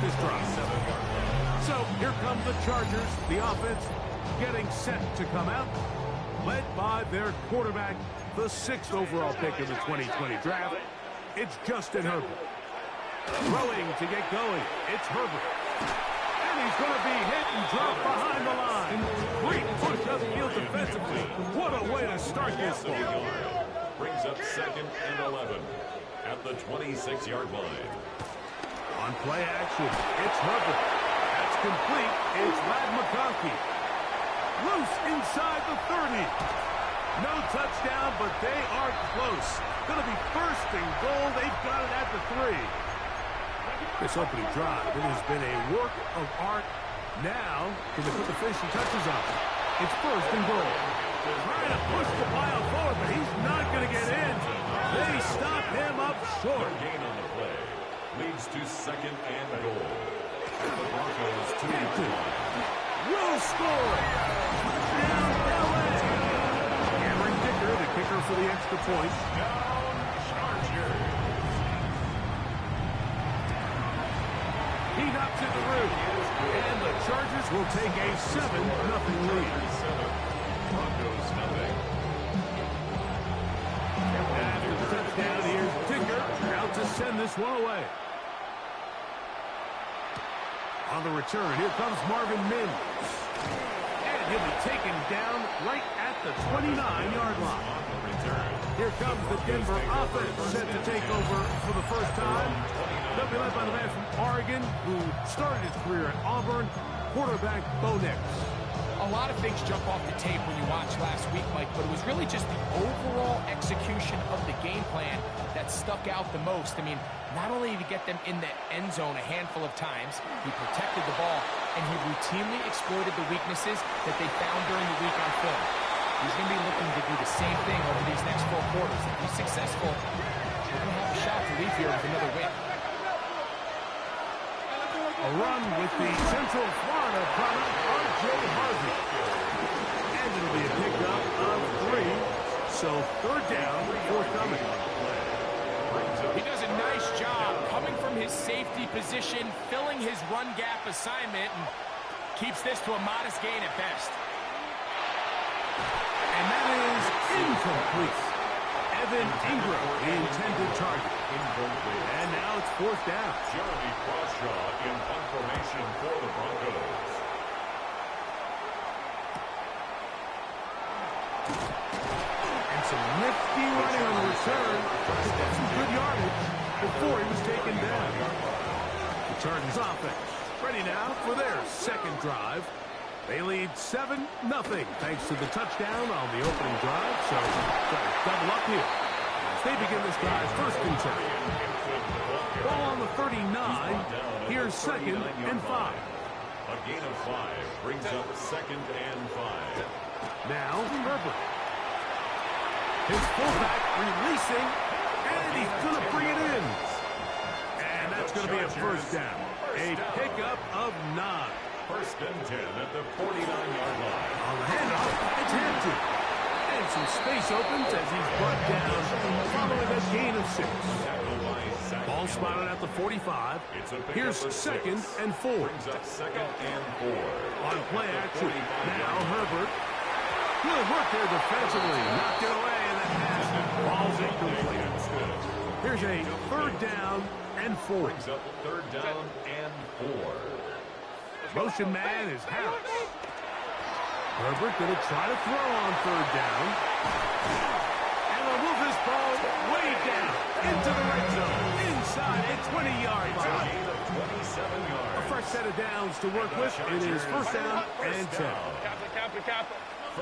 this drive. So here come the Chargers, the offense getting set to come out, led by their quarterback, the 6th overall pick in the 2020 draft. It's Justin Herbert. Throwing to get going. It's Herbert. And he's going to be hit and dropped behind the line. Great push upfield defensively. What a way to start this ball. Brings up 2nd and 11 at the 26-yard line. On play action, it's Herbert. That's complete. It's Ladd McConkey. Loose inside the 30. No touchdown, but they are close. Going to be 1st and goal. They've got it at the 3. This opening drive, it has been a work of art. Now, can they put the finishing touches on it? It's 1st and goal. Trying to push the pile forward, but he's not going to get in. They stop him up short. Gain on the play leads to 2nd and goal. The Broncos 2 will score. Touchdown, LA. Cameron Dicker, the kicker for the extra point. He knocks it to root. And the Chargers will take a 7-0 lead. Broncos nothing. After the touchdown, here's Dicker out to send this one away. On the return, here comes Marvin Mims. And he'll be taken down right at the 29-yard line. Here comes the Denver offense set to take over for the first time. They'll be led by the man from Oregon who started his career at Auburn, quarterback Bo Nix. A lot of things jump off the tape when you watch last week, Mike, but it was really just the overall execution of the game plan that stuck out the most. I mean, not only did he get them in the end zone a handful of times, he protected the ball, and he routinely exploited the weaknesses that they found during the week on film. He's going to be looking to do the same thing over these next 4 quarters. If he's successful, we're going to have a shot to leave here with another win. A run with the Central Florida product, R.J. Harvey. And it'll be a pickup of 3. So 3rd down, forthcoming. He does a nice job coming from his safety position, filling his run gap assignment, and keeps this to a modest gain at best. And that is incomplete. Evan Ingram, the intended target. And now it's 4th down. Jeremy Crawshaw in punt formation for the Broncos. And some nifty running on the return. Got some good yardage before he was taken down. The Chargers offense ready now for their 2nd drive. They lead 7-0 thanks to the touchdown on the opening drive. So try to double up here. They begin this drive 1st and 10. Ball on the 39. Here's 2nd and 5. A gain of 5 brings up 2nd and 5. Now Herbert. His fullback releasing, and he's going to bring it in. And that's going to be a 1st down. A pickup of 9. 1st and 10 at the 49-yard line. On the handoff, it's Hampton. And some space opens as he's brought down following a gain of 6. Ball spotted at the 45. Here's 2nd and 4. Brings up 2nd and 4. On play action, now Herbert. Good work there defensively. Knocked it away, and the pass falls incomplete. Here's a 3rd down and 4. Brings up 3rd down and 4. Motion man is Harris. Herbert going to try to throw on 3rd down. And will move this ball way down into the red zone. Inside the 20-yard line. A fresh set of downs to work with. It is 1st down and 10.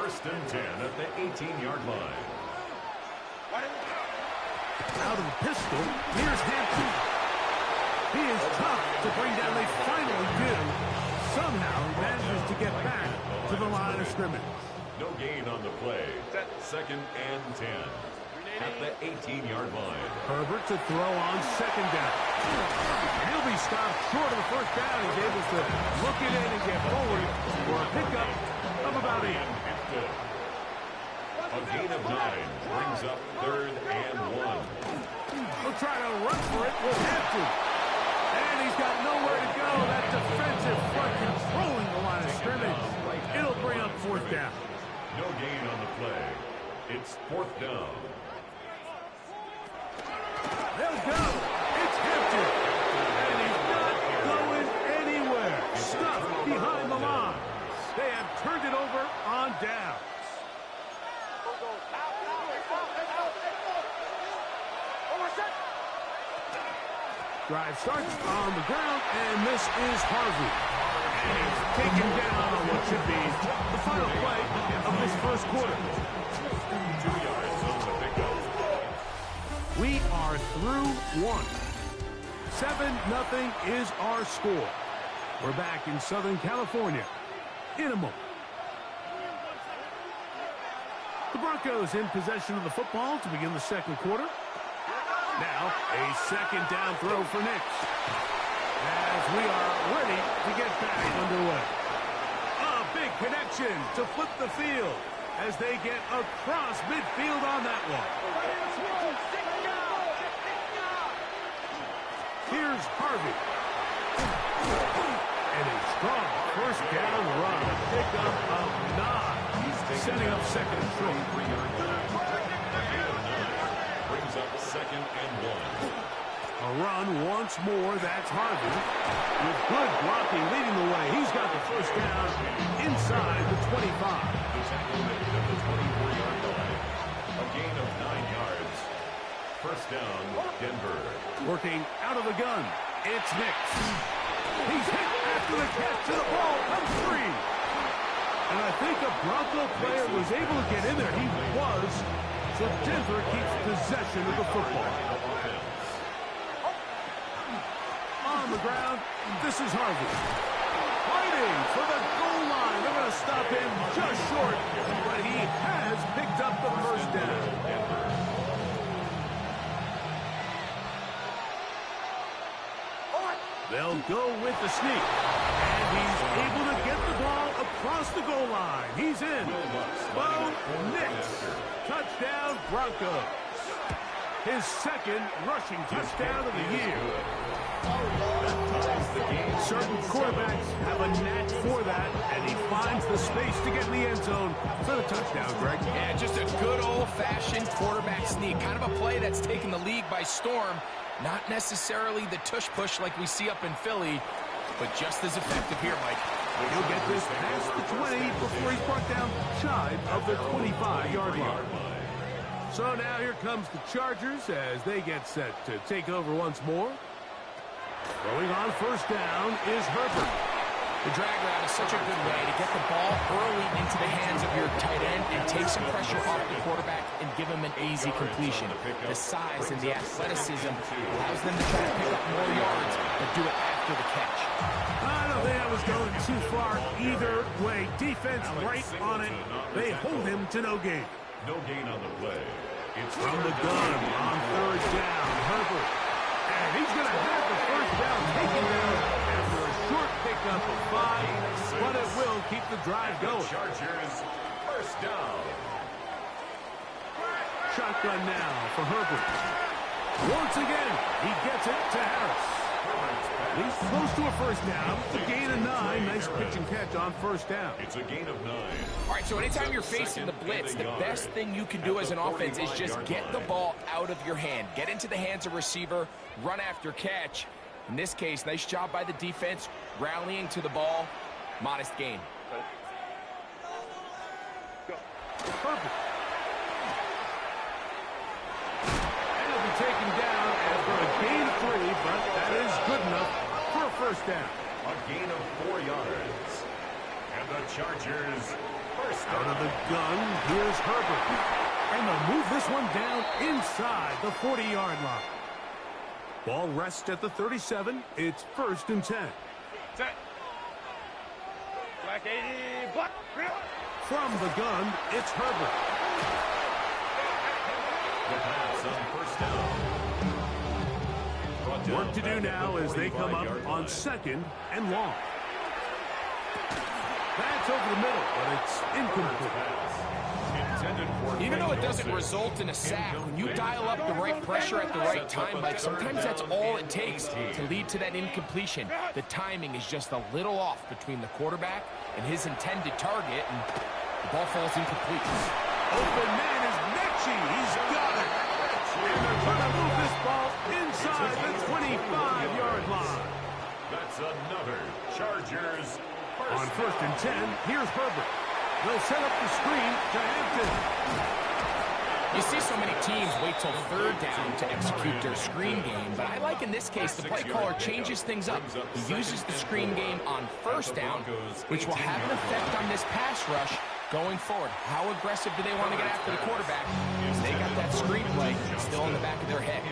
1st and 10 at the 18-yard line. Out of the pistol, here's Hampton. He is tough to bring down. They finally do. Somehow manages to get back to the line of scrimmage. No gain on the play. 2nd and 10 at the 18-yard line. Herbert to throw on 2nd down. He'll be stopped short of the 1st down. He's able to look it in and get forward for a pickup of about 8. A gain of 9 brings up 3rd and 1. We'll try to run for it with Hampton. And And he's got nowhere to go. That defensive front controlling the line of scrimmage. It'll bring up fourth down. No gain on the play. It's fourth down. They'll go. It's empty. And he's not going anywhere. Stuck behind the line. They have turned it over on downs. Drive starts on the ground, and this is Harvey. And he's taken down on what should be the final play of this first quarter. 2 yards on the pickup. We are through one. 7-0 is our score. We're back in Southern California in a moment. The Broncos in possession of the football to begin the second quarter. Now, a second down throw for Nix. As we are ready to get back underway. A big connection to flip the field as they get across midfield on that one. Here's Harvey. And a strong first down run. Pick up of 9. Setting up second and 3. Brings up second and 1. A run once more. That's Harvey. With good blocking leading the way. He's got the first down inside the 25. The tackle made at the 24-yard line. A gain of 9 yards. First down, Denver. Working out of the gun. It's Nix. He's hit after the catch to the ball. Comes free. And I think a Bronco player was able to get in there. He was. So Denver keeps possession of the football. On the ground, this is Harvey. Fighting for the goal line. They're going to stop him just short, but he has picked up the first down. They'll go with the sneak. And he's able to get the ball across the goal line. He's in. Bo Nix. Touchdown, Broncos. His second rushing touchdown of the year. Certain quarterbacks have a knack for that, and he finds the space to get in the end zone for the touchdown, Greg. Yeah, just a good old-fashioned quarterback sneak. Kind of a play that's taken the league by storm. Not necessarily the tush-push like we see up in Philly, but just as effective here, Mike. He'll get this past the 20 before he's brought down shy of the 25-yard line. So now here comes the Chargers as they get set to take over once more. Throwing on first down is Herbert. The drag route is such a good way to get the ball early into the hands of your tight end and take some pressure off the quarterback and give him an easy completion. The size and the athleticism allows them to try to pick up more yards, but do it after the catch. I don't think I was going too far either way. Defense right on it. They hold him to no gain. No gain on the play. It's from the gun on third down. Herbert. And he's going to have the first down taken down after a short pickup of 5, but it will keep the drive going. Chargers, first down. Shotgun now for Herbert. Once again, he gets it to Harris. He's close to a first down. It's a gain of 9. Nice pitch and catch on first down. It's a gain of 9. All right, so anytime you're facing the blitz, the best thing you can do as an offense is just get the ball out of your hand. Get into the hands of receiver, run after catch. In this case, nice job by the defense, rallying to the ball. Modest gain. Perfect. And it'll be taken down after a gain of 3, but that is good enough for a first down. A gain of 4 yards. And the Chargers first down. Out of the gun, here's Herbert. And they'll move this one down inside the 40-yard line. Ball rests at the 37. It's 1st and 10. Set. Black 80. Black. From the gun, it's Herbert. The pass on first down. Work to do now as they come up on 2nd and long. That's over the middle, but it's incomplete. intended for Even though it doesn't Dawson. result in a sack, when you dial up the right pressure at the right time, like sometimes that's all it takes to lead to that incompletion. The timing is just a little off between the quarterback and his intended target, and the ball falls incomplete. Open man is Mechie. He's got it. And they're trying to move this ball inside the 25-yard line. That's another Chargers On 1st and 10, here's Herbert. They'll set up the screen to Hampton. You see so many teams wait till 3rd down to execute their screen game, but I like in this case the play caller changes things up. He uses the screen game on 1st down, which will have an effect on this pass rush going forward. How aggressive do they want to get after the quarterback? Because they got that screen play still in the back of their head.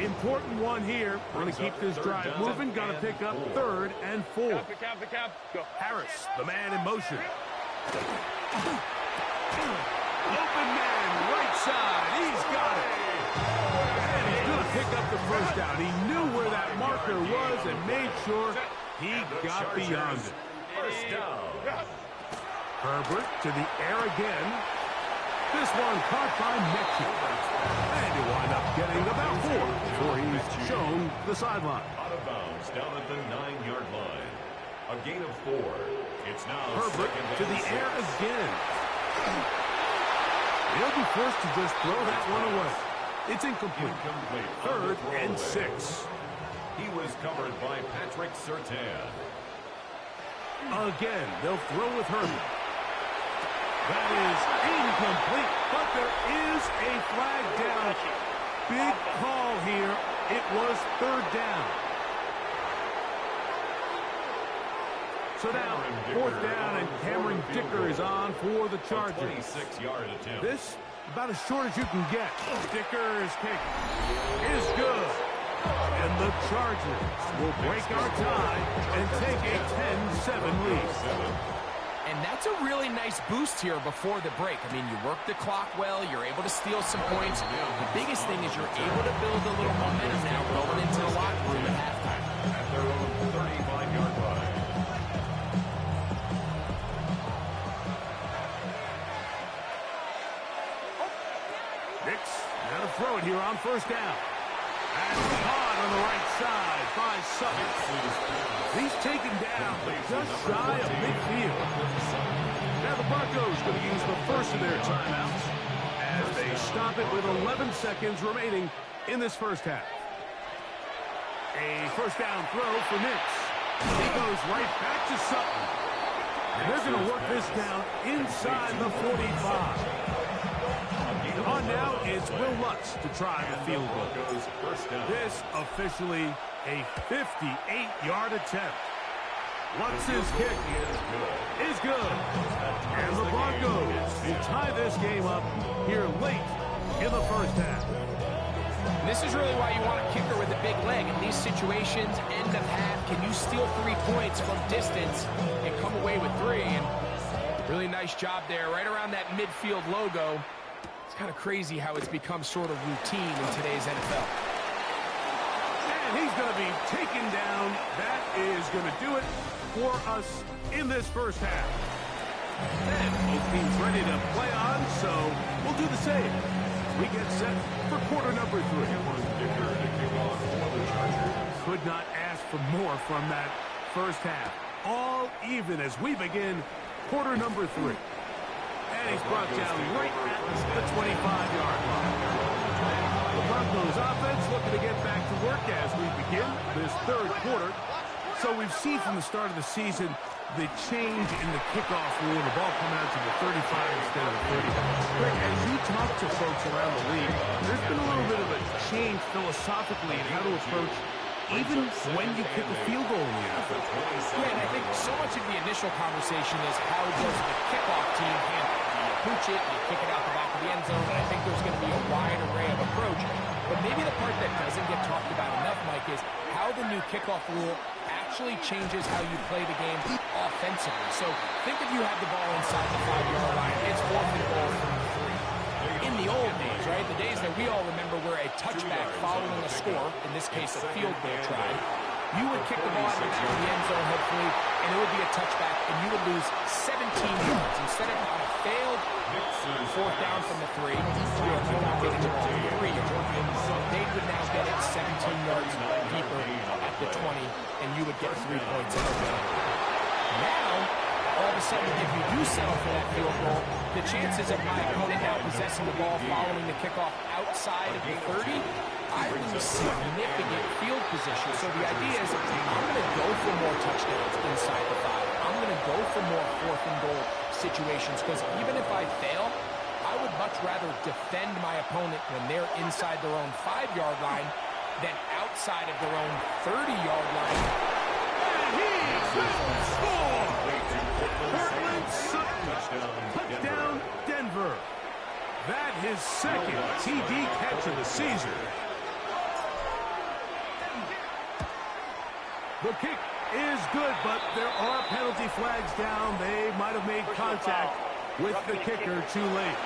Important one here. Want to keep this drive moving. Got to pick up 3rd and 4. Go. Harris, the man in motion. Open man, right side. He's got it. And he's going to pick up the 1st down. He knew where that marker was and made sure he got beyond it. 1st down. Herbert to the air again. This one caught by Mechie. And he'll wind up getting about 4 before he's shown the sideline. Out of bounds down at the 9-yard line. A gain of 4. It's now Herbert to the air again. He'll be forced to just throw that one away. It's incomplete. 3rd and 6. He was covered by Patrick Surtain. Again, they'll throw with Herbert. That is incomplete, but there is a flag down. Big call here. It was 3rd down. So now, 4th down, and Cameron Dicker is on for the Chargers. 26-yard attempt. This, about as short as you can get. Dicker's kick is good. And the Chargers will break our tie and take a 10-7 lead. And that's a really nice boost here before the break. I mean, you work the clock well, you're able to steal some points. The biggest thing is you're able to build a little momentum now going into the locker room at halftime. At their own 35-yard line. Nix, got to throw it here on 1st down. And caught on the right side by Sutton. He's taken down just shy of midfield. Now the Broncos going to use the first of their timeouts as they stop it with 11 seconds remaining in this 1st half. A 1st down throw for Nix. He goes right back to Sutton. And they're going to work this down inside the 45. On now, it's Will Lutz to try the field goal. This officially a 58-yard attempt. Lutz's kick is good. And the Broncos will tie this game up here late in the 1st half. And this is really why you want a kicker with a big leg. In these situations, end of half, can you steal 3 points from distance and come away with 3? And really nice job there, right around that midfield logo. It's kind of crazy how it's become sort of routine in today's NFL. And he's going to be taken down. That is going to do it for us in this 1st half. And both teams ready to play on, so we'll do the same. We get set for quarter number 3. Could not ask for more from that 1st half. All even as we begin quarter number 3. And he's brought down right at the 25-yard line. The Broncos offense looking to get back to work as we begin this 3rd quarter. So we've seen from the start of the season the change in the kickoff rule, the ball coming out to the 35 instead of the 30. Greg, as you talk to folks around the league, there's been a little bit of a change philosophically in how to approach even when you kick a field goal in the NFL. Yeah, and I think so much of the initial conversation is how does the kickoff team handle it? Do you pooch it? Do you kick it out the back of the end zone? And I think there's going to be a wide array of approach. But maybe the part that doesn't get talked about enough, Mike, is how the new kickoff rule actually changes how you play the game offensively. So think if you have the ball inside the 5-yard line, it's 4th and goal from 3. In the old days, right, the days that we all remember where a touchback following a score, in this case a field goal try, you would kick the ball out of the end zone, hopefully, and it would be a touchback, and you would lose 17 yards. Instead of on a failed fourth down from the 3, you're now getting the ball 3 yards. They would now get it 17 yards deeper at the 20, and you would get 3 points out of it. Now, all of a sudden, if you do settle for that field goal, the chances of my opponent now possessing the ball following the kickoff outside of the 30, I lose significant field position. So the idea is I'm going to go for more touchdowns inside the 5. I'm going to go for more fourth and goal situations because even if I fail, I would much rather defend my opponent when they're inside their own 5-yard line than outside of their own 30-yard line. And he will score! Cortland Sutton, touchdown Denver. That his second TD catch of the season. The kick is good, but there are penalty flags down. They might have made contact with the kicker too late.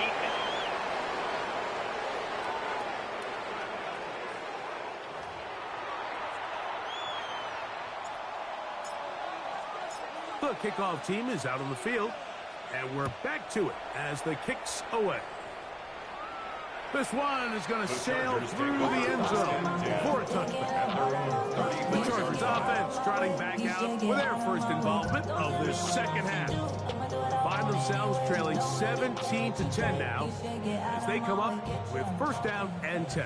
The kickoff team is out on the field, and we're back to it as the kick's away. This one is going to sail through the end zone for a touchback. The Chargers offense trotting back out with their first involvement of this second half. Find themselves trailing 17-10 now as they come up with first down and 10.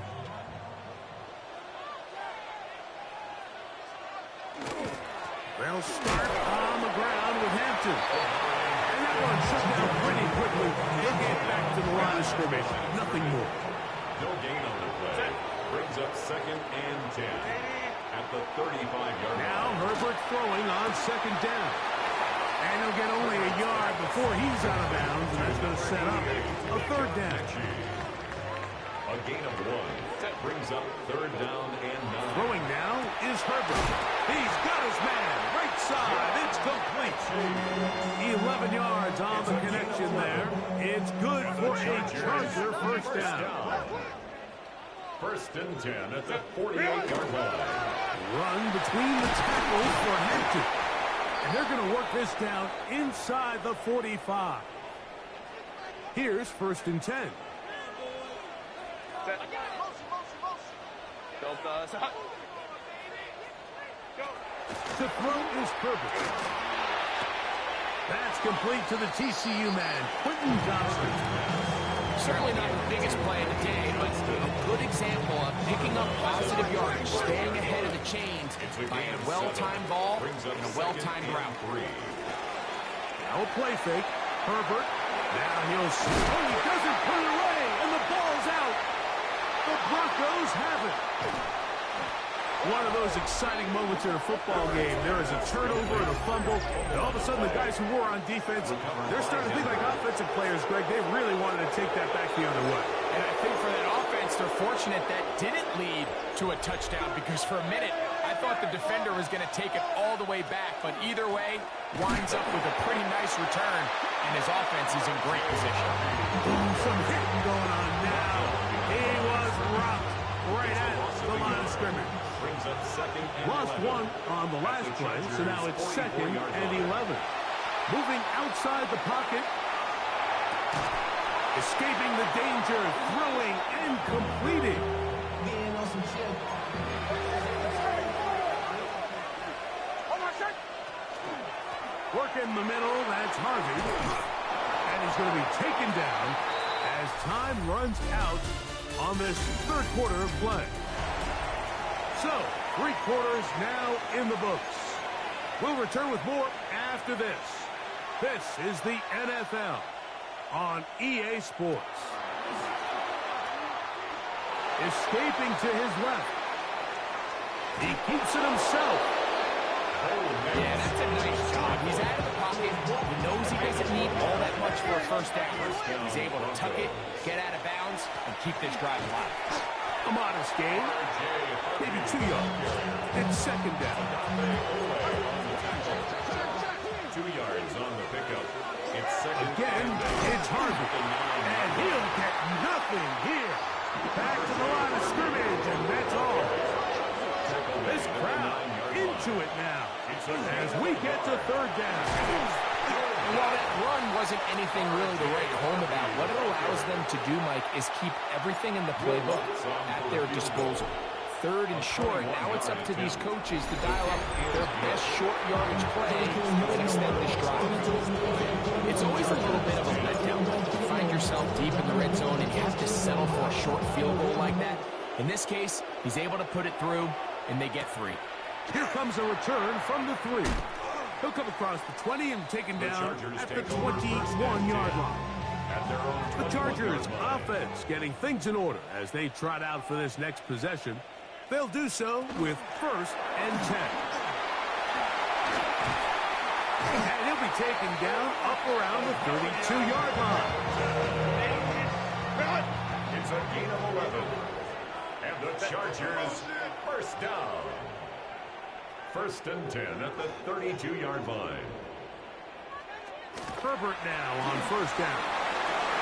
They'll start on the ground with Hampton. And that one shut down pretty quickly. They'll get back to the line of scrimmage. Nothing more. No gain on the play. Brings up second and 10 at the 35-yard line. Now Herbert throwing on second down. And he'll get only a yard before he's out of bounds, and that's going to set up a third down. A gain of 1. That brings up third down and 9. Throwing now is Herbert. He's got his man. Right side. It's complete. 11 yards on the connection there. It's good for a Charger first down. First and 10 at the 48-yard line. Run between the tackles for Hampton. And they're going to work this down inside the 45. Here's first and 10. The throw is perfect. That's complete to the TCU man, Quentin Johnston. Certainly not the biggest play of the day, but a good example of picking up positive yardage, staying ahead of the chains by a well-timed ball and a well-timed route. Now a play fake. Herbert. Now he'll shoot. Oh, he doesn't put it away, and the ball's out. The Broncos have it. One of those exciting moments in a football game. There is a turnover and a fumble, and all of a sudden the guys who were on defense, they're starting to think like offensive players, Greg. They really wanted to take that back the other way. And I think for that offense, they're fortunate that didn't lead to a touchdown, because for a minute, I thought the defender was going to take it all the way back, but either way, winds up with a pretty nice return, and his offense is in great position. Some hitting going on now. He was rocked right at the line of scrimmage. Lost one on the last play, so now it's second and 11. Moving outside the pocket. Escaping the danger, throwing and completing. Work in the middle, that's Harvey. And he's going to be taken down as time runs out on this third quarter of play. So, 3 quarters now in the books. We'll return with more after this. This is the NFL on EA Sports. Escaping to his left. He keeps it himself. Yeah, that's a nice job. He's out of the pocket. He knows he doesn't need all that much for a first down. He's able to tuck it, get out of bounds, and keep this drive alive. A modest gain, maybe 2 yards. It's second down. 2 yards on the pickup. It's second. Again, it's Harvey. And he'll get nothing here. Back to the line of scrimmage, and that's all. This crowd into it now. As we get to third down. And while that run wasn't anything really to write home about, what it allows them to do, Mike, is keep everything in the playbook at their disposal. Third and short, now it's up to these coaches to dial up their best short yardage play and extend this drive. It's always a little bit of a letdown. You find yourself deep in the red zone and you have to settle for a short field goal like that. In this case, he's able to put it through, and they get 3. Here comes a return from the 3. He'll come across the 20 and taken down at the 21-yard line. The Chargers offense getting things in order as they trot out for this next possession. They'll do so with 1st and 10. And he'll be taken down up around the 32-yard line. It's a gain of 11. And the Chargers, 1st down. 1st and 10 at the 32-yard line. Herbert now on 1st down.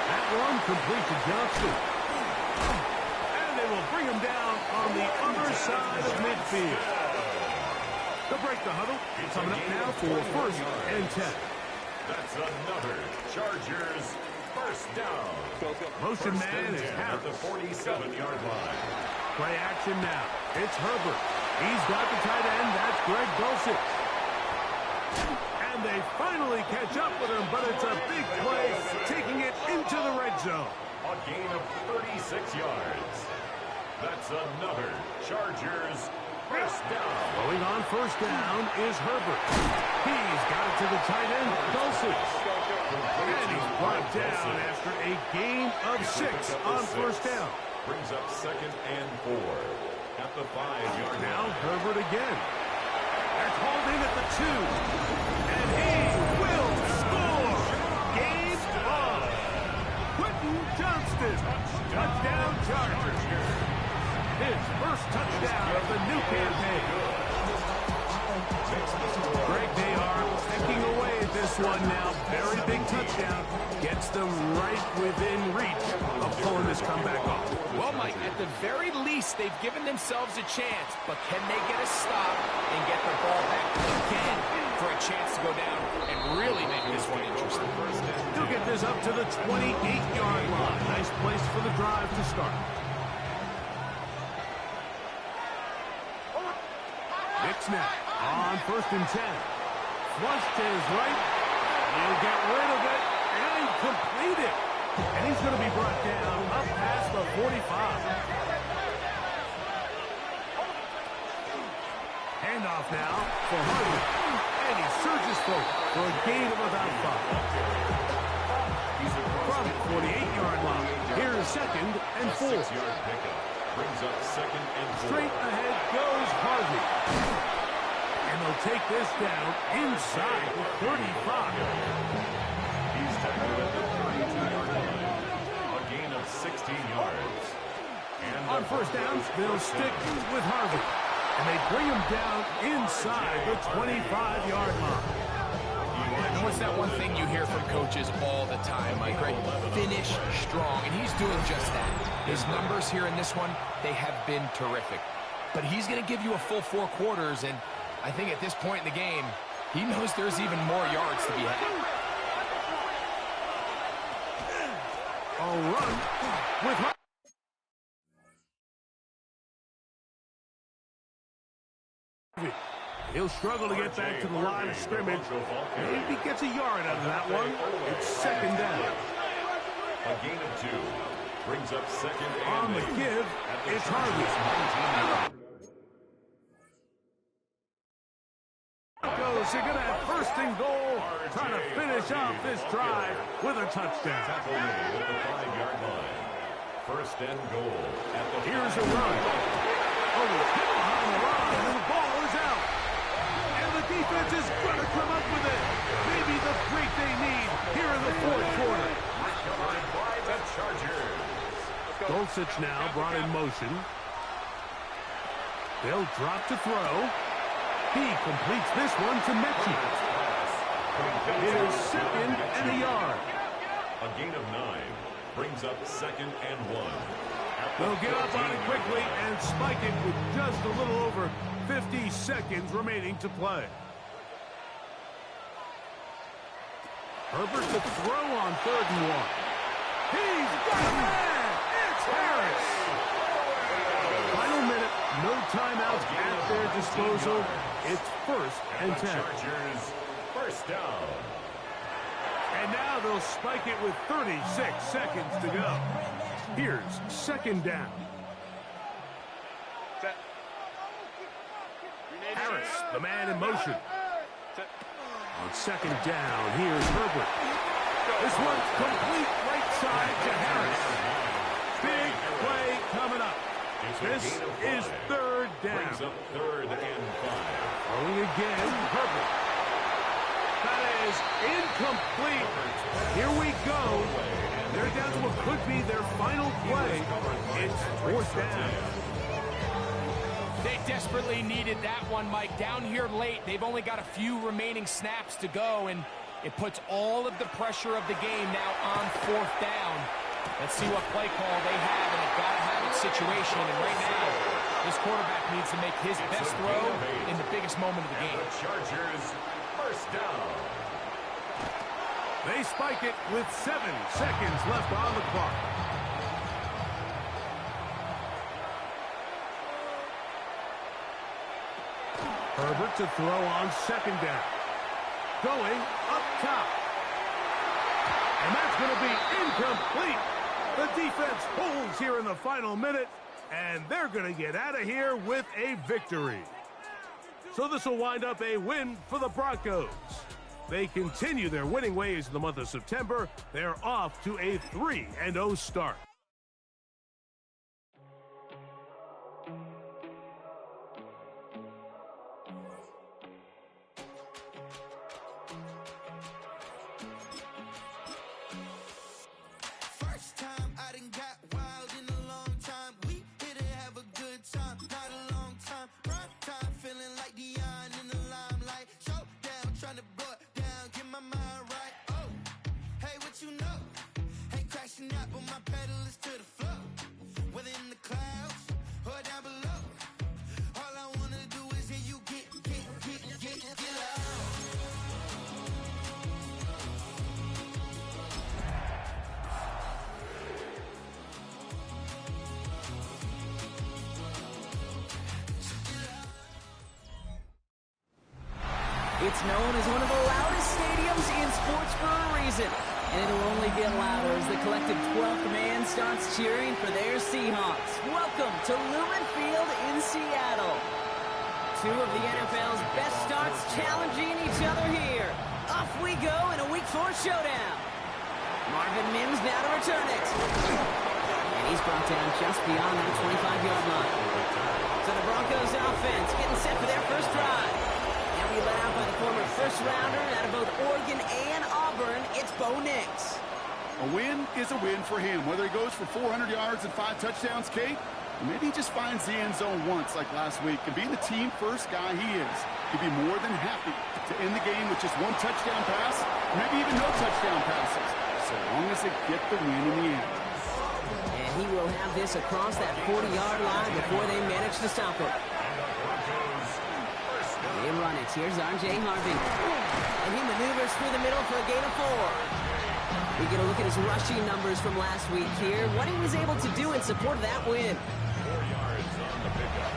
That one complete to Johnson. And they will bring him down on the other side of midfield. They'll break the huddle. Coming up now for 1st and 10. That's another Chargers 1st down. Motion man is at the Harris. 47-yard line. Play action now. It's Herbert. He's got the tight end. That's Greg Dulcich. And they finally catch up with him, but it's a big play, taking it into the red zone. A gain of 36 yards. That's another Chargers 1st down. Going on 1st down is Herbert. He's got it to the tight end, Dulcich. And he's brought down after a gain of 6 on 1st down. Brings up 2nd and 4 at the 5-yard line. Now Herbert again. They're called in at the 2. And he will score. Game on. Quentin Johnston. Touchdown Chargers. His 1st touchdown of the new campaign. Greg, they are pecking away at this one now. Very big touchdown. Gets them right within reach of pulling this comeback off. Well, Mike, at the very least, they've given themselves a chance, but can they get a stop and get the ball back again for a chance to go down and really make this one interesting? He'll get this up to the 28-yard line. Nice place for the drive to start. Nick snap on 1st and 10. Flush to his right. He'll get rid of it and complete it. And he's going to be brought down up past the 45. Handoff now for Harvey. And he surges forward for a gain of about 5. From 48-yard line. Here's 2nd and 4. 6-yard pickup. Brings up 2nd and 4. Straight ahead goes Harvey. And they'll take this down inside the 35. He's tackled at the 32-yard line. A gain of 16 yards. And On 1st down, they'll stick with Harvey. And they bring him down inside the 25-yard line. And what's that one thing you hear from coaches all the time, Mike, right? Finish strong, and he's doing just that. His numbers here in this one, they have been terrific. But he's going to give you a full 4 quarters, and I think at this point in the game, he knows there's even more yards to be had. A run with Harvey. He'll struggle to get back to the line of scrimmage. Maybe gets a yard out of that one. It's 2nd down. a gain of 2. Brings up 2nd and On the 8. give, it's Harvey. They're going to have 1st and goal, trying to finish off this drive with a touchdown. Tackle made at the 5-yard line. 1st and goal at the Here's a run. Oh, he's hit behind the line, and the ball is out. And the defense is going to come up with it. Maybe the break they need here in the 4th quarter. recovered by the Chargers. Dulcich now brought in motion. They'll drop to throw. He completes this one to Mechie. It is 2nd and a yard. A gain of 9 brings up 2nd and 1. They'll get up on it quickly and spike it with just a little over 50 seconds remaining to play. Herbert to throw on 3rd and 1. He's got a man! It's Harris! Final minute, no timeouts at their disposal. It's 1st and 10. Chargers, first down. And now they'll spike it with 36 seconds to go. Here's 2nd down. Set. Harris, the man in motion. On 2nd down, here's Herbert. This one's complete right side to Harris. Big play coming up. This is 3rd down. Brings up 3rd and 5. Throwing again, Herbert. That is incomplete. Here we go. They're down to what could be their final play. It's 4th down. They desperately needed that one, Mike. Down here late, they've only got a few remaining snaps to go, and it puts all of the pressure of the game now on 4th down. Let's see what play call they have in a gotta-have-it situation. And right now, this quarterback needs to make his best throw in the biggest moment of the game. The Chargers, first down. They spike it with 7 seconds left on the clock. Herbert to throw on 2nd down. Going up top. And that's going to be incomplete. The defense holds here in the final minute, and they're going to get out of here with a victory. So this will wind up a win for the Broncos. They continue their winning ways in the month of September. They're off to a 3-0 start. It's known as one of the loudest stadiums in sports for a reason, and it'll only get louder as the collective 12th man starts cheering for their Seahawks. Welcome to Lumen Field in Seattle. Two of the NFL's best starts challenging each other here. Off we go in a Week 4 showdown. Marvin Mims now to return it. And he's brought down just beyond that 25-yard line. So the Broncos offense getting set for their first drive. Now be led out by the former first-rounder out of both Oregon and Auburn. It's Bo Nix. A win is a win for him. Whether he goes for 400 yards and 5 touchdowns, Kate, or maybe he just finds the end zone once like last week. And being the team-first guy he is, he'd be more than happy to end the game with just 1 touchdown pass, maybe even no touchdown passes, so long as they get the win in the end. And he will have this across that 40-yard line before they manage to stop it. They run it. Here's R.J. Harvey. And he maneuvers through the middle for a gain of 4. We get a look at his rushing numbers from last week here. What he was able to do in support of that win. 4 yards on the pickup.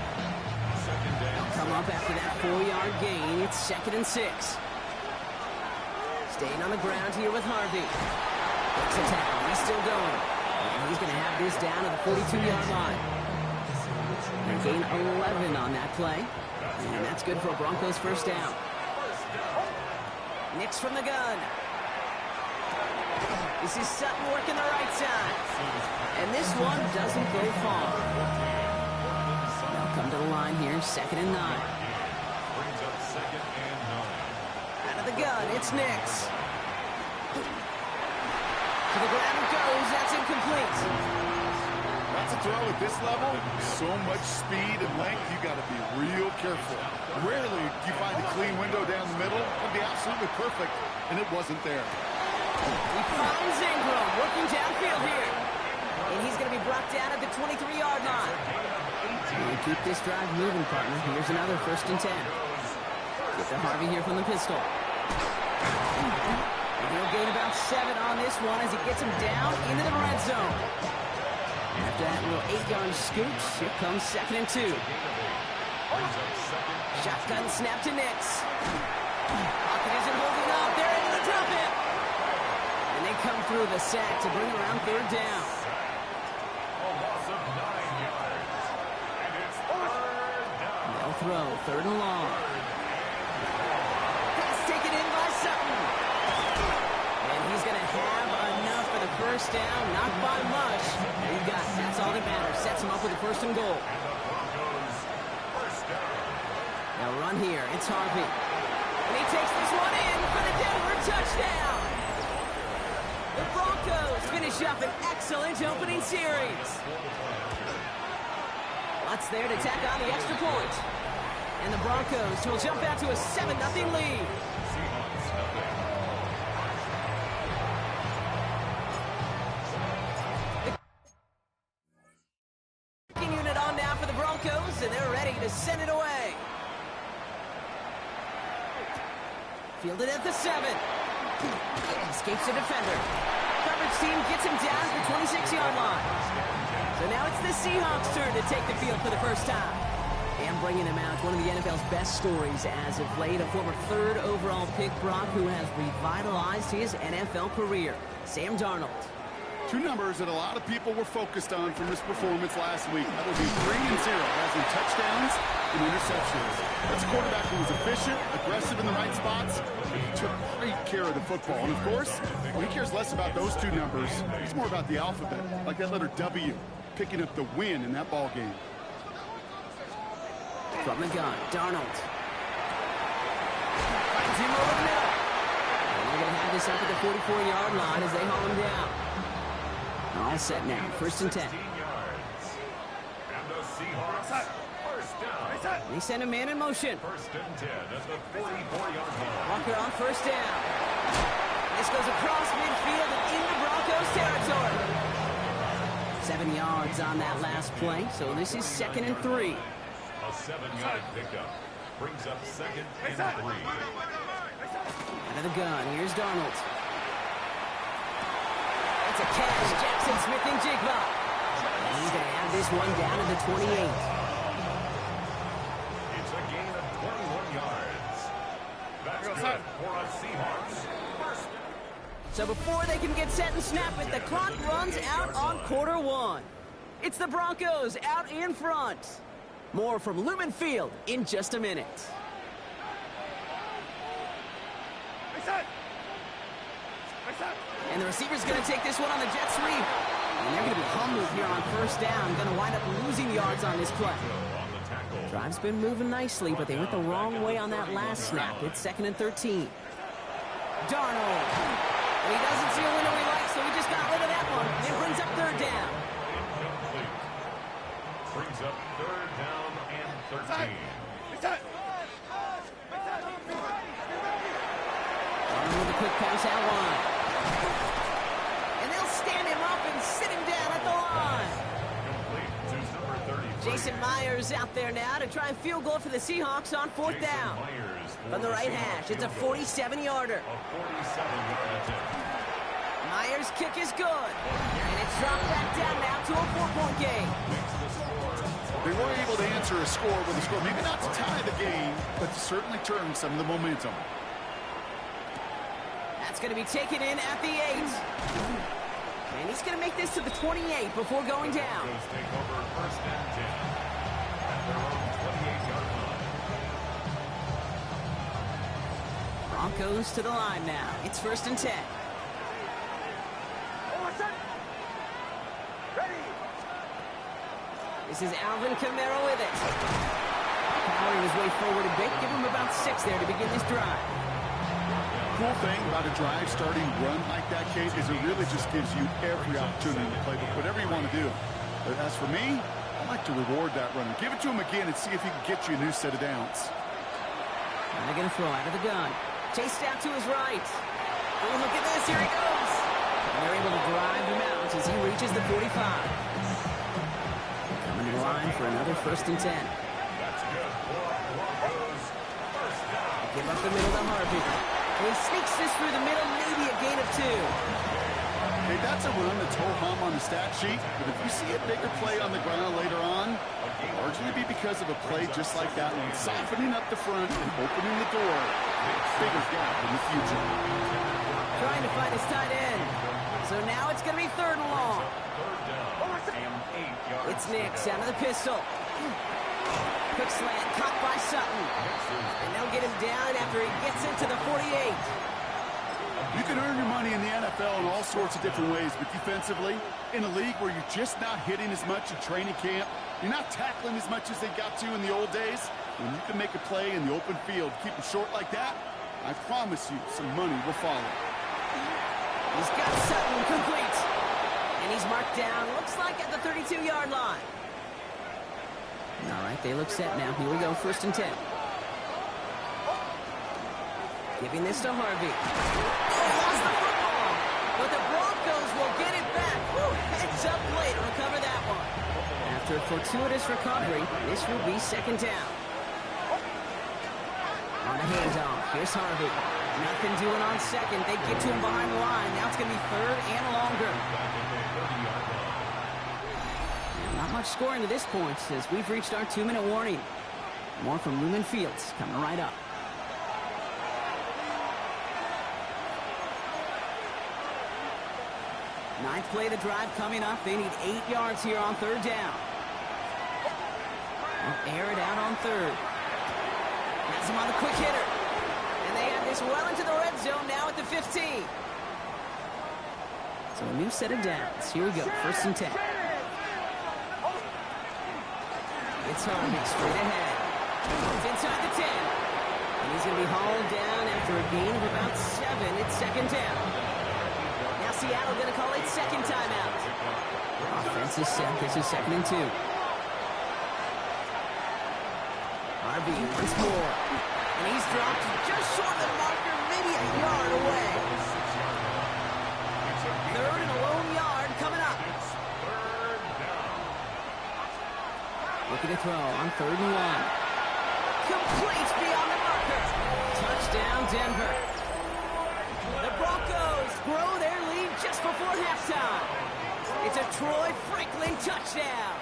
Second down. Come up after that 4-yard gain. It's 2nd and 6. Staying on the ground here with Harvey. It's a tackle. He's still going. And he's going to have this down to the 42-yard line. And gain 11 on that play. And that's good for a Broncos first down. Nix from the gun. This is Sutton working the right side. And this one doesn't go far. They'll come to the line here, 2nd and 9. Brings up 2nd and 9. Out of the gun, it's Nix. To the ground it goes, that's incomplete. That's a throw at this level. So much speed and length, you got to be real careful. Rarely do you find a clean window down the middle. It'd be absolutely perfect, and it wasn't there. He finds Ingram working downfield here. And he's going to be brought down at the 23-yard line. And keep this drive moving, partner. Here's another 1st and 10. Get to Harvey here from the pistol. And he'll gain about 7 on this one as he gets him down into the red zone. After that little 8-yard scooch, here comes 2nd and 2. Shotgun snap to Nix. Pocket isn't holding up. They're able to drop it. And they come through the sack to bring around 3rd down. A loss of 9 yards. And it's 3rd down. They'll throw 3rd and long. Pass taken in by Sutton. And he's going to have enough for the 1st down. Not by much. There you got it. That's all that matters. Sets him up with a 1st and goal. And the Broncos 1st down. They'll run here. It's Harvey. And he takes this one in for the Denver touchdown. The Broncos finish up an excellent opening series. Lutz there to tack on the extra point. And the Broncos will jump out to a 7-0 lead. Seahawks nothing. Kicking unit on now for the Broncos, and they're ready to send it away. Fielded at the 7. Escapes the defender. Coverage team gets him down at the 26-yard line. So now it's the Seahawks' turn to take the field for the first time. And bringing him out, one of the NFL's best stories as of late, a former 3rd overall pick, Brock, who has revitalized his NFL career. Sam Darnold. 2 numbers that a lot of people were focused on from his performance last week. That would be 3 and 0, as in touchdowns and interceptions. That's a quarterback who was efficient, aggressive in the right spots, but he took great care of the football. And of course, he cares less about those 2 numbers. He's more about the alphabet, like that letter W, picking up the win in that ball game. From the gun, Darnold. Finds him over the middle. And they're going to have this up at the 44-yard line as they haul him down. All set now, 1st and 10. 16 yards. And the Seahawks 1st down. They send a man in motion. 1st and 10 at the 44-yard line. Walker on 1st down. This goes across midfield and into Broncos territory. 7 yards on that last play, so this is 2nd and 3. A 7-yard pickup brings up 2nd and 3. Out of the gun, here's Darnold. It's a catch, Jackson Smith and Jigba. And he's going to have this one down to the 28. It's a gain of 21 yards. That's good for a Seahawks 1st. So before they can get set and snap it, the clock runs out on quarter 1. It's the Broncos out in front. More from Lumen Field in just a minute. And the receiver's going to take this one on the jet sweep. And they're going to be humbled here on 1st down. Going to wind up losing yards on this play. On the tackle. Drive's been moving nicely, but they went the wrong way on that last snap. It's 2nd and 13. Darnold. And he doesn't see a window he likes, so he just got rid of that one. It brings up 3rd down. Incomplete. Brings up 3rd down and 13. Darnold with a quick pass out wide. And they'll stand him up and sit him down at the line. Complete to number 33. Jason Myers out there now to try a field goal for the Seahawks on 4th down. From the right hash, it's a 47-yarder. A 47-yard attempt. Myers' kick is good. And it's dropped back down now to a 4-point game. They were able to answer a score with a score, maybe not to tie the game, but to certainly turn some of the momentum. That's going to be taken in at the 8. And he's going to make this to the 28 before going down. Broncos take over 1st and 10 at their own 28-yard line. Broncos to the line now. It's 1st and 10. This is Alvin Kamara with it. Powering his way forward a bit. Give him about 6 there to begin this drive. Cool thing about a drive starting run like that, Kate, is it really just gives you every opportunity to play whatever you want to do. But as for me, I like to reward that runner. Give it to him again and see if he can get you a new set of downs. And they're going to throw out of the gun. Chased out to his right. Oh, look at this. Here he goes. And they're able to drive him out as he reaches the 45. Coming to the line for another 1st and 10. That's good for Broncos. 1st down. Give up the middle to Harvey. He sneaks this through the middle, maybe a gain of 2. Hey, that's a run that's ho-hum on the stat sheet, but if you see a bigger play on the ground later on, it'll largely be because of a play just like that one, softening up the front and opening the door. Bigger gap in the future. Trying to find his tight end. So now it's going to be 3rd and long. It's Nix out of the pistol. Quick slant, caught by Sutton. And they'll get him down after he gets into the 48. You can earn your money in the NFL in all sorts of different ways, but defensively, in a league where you're just not hitting as much in training camp, you're not tackling as much as they got to in the old days, when you can make a play in the open field, keep them short like that, I promise you some money will follow. He's got Sutton complete. And he's marked down, looks like at the 32-yard line. All right, they look set now. Here we go, 1st and 10. Giving this to Harvey. Oh, lost the football. But the Broncos will get it back. Woo, heads up play to recover that one. After a fortuitous recovery, this will be 2nd down. On a handoff, here's Harvey. Nothing doing on 2nd. They get to him behind the line. Now it's going to be 3rd and longer. Not much scoring to this point as we've reached our 2-minute warning. More from Lumen Fields coming right up. Ninth play of the drive coming up. They need 8 yards here on 3rd down. They'll air it out on 3rd. Has him on the quick hitter. And they have this well into the red zone now at the 15. So a new set of downs. Here we go. 1st and 10. It's Harvey straight ahead. It's inside the 10. And he's going to be hauled down after a gain of about 7. It's 2nd down. Now Seattle going to call it 2nd timeout. Offense is set. This is 2nd and 2. Harvey once more. And he's dropped just short of the marker, maybe a yard away. 3rd and a lone yard coming up. Looking to throw on 3rd and 1. Complete beyond the marker. Touchdown, Denver. The Broncos grow their lead just before halftime. It's a Troy Franklin touchdown.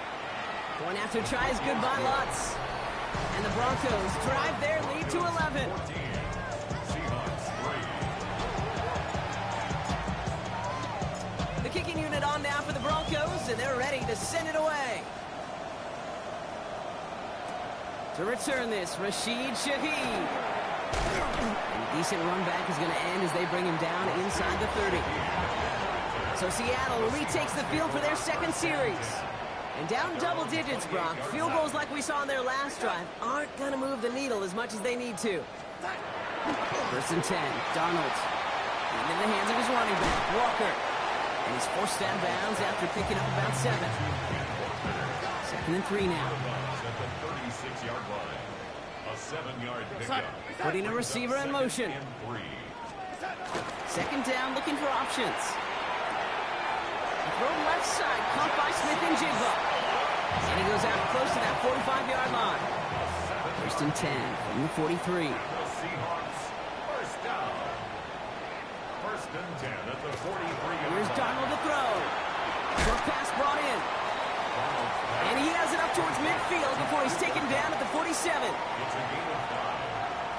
Going after tries good by Lutz. And the Broncos drive their lead to 11. The kicking unit on now for the Broncos, and they're ready to send it away. To return this, Rashid Shaheed. A decent run back is going to end as they bring him down inside the 30. So Seattle retakes the field for their 2nd series. And down double digits, Brock. Field goals like we saw on their last drive aren't going to move the needle as much as they need to. 1st and 10, Donald. Into the hands of his running back, Walker. And he's forced out of bounds after picking up about 7. 2nd and 3 now. At the 36-yard line. A 7-yard pickup. Putting a receiver in motion. 2nd down, looking for options. Throw left side, caught by Smith and Jigba. And he goes out close to that 45-yard line. 1st and 10 from the 43. The Seahawks, 1st down. 1st and 10 at the 43-yard Here's line. Donald to throw. Short pass brought in. And he has it up towards midfield before he's taken down at the 47. It's a gain of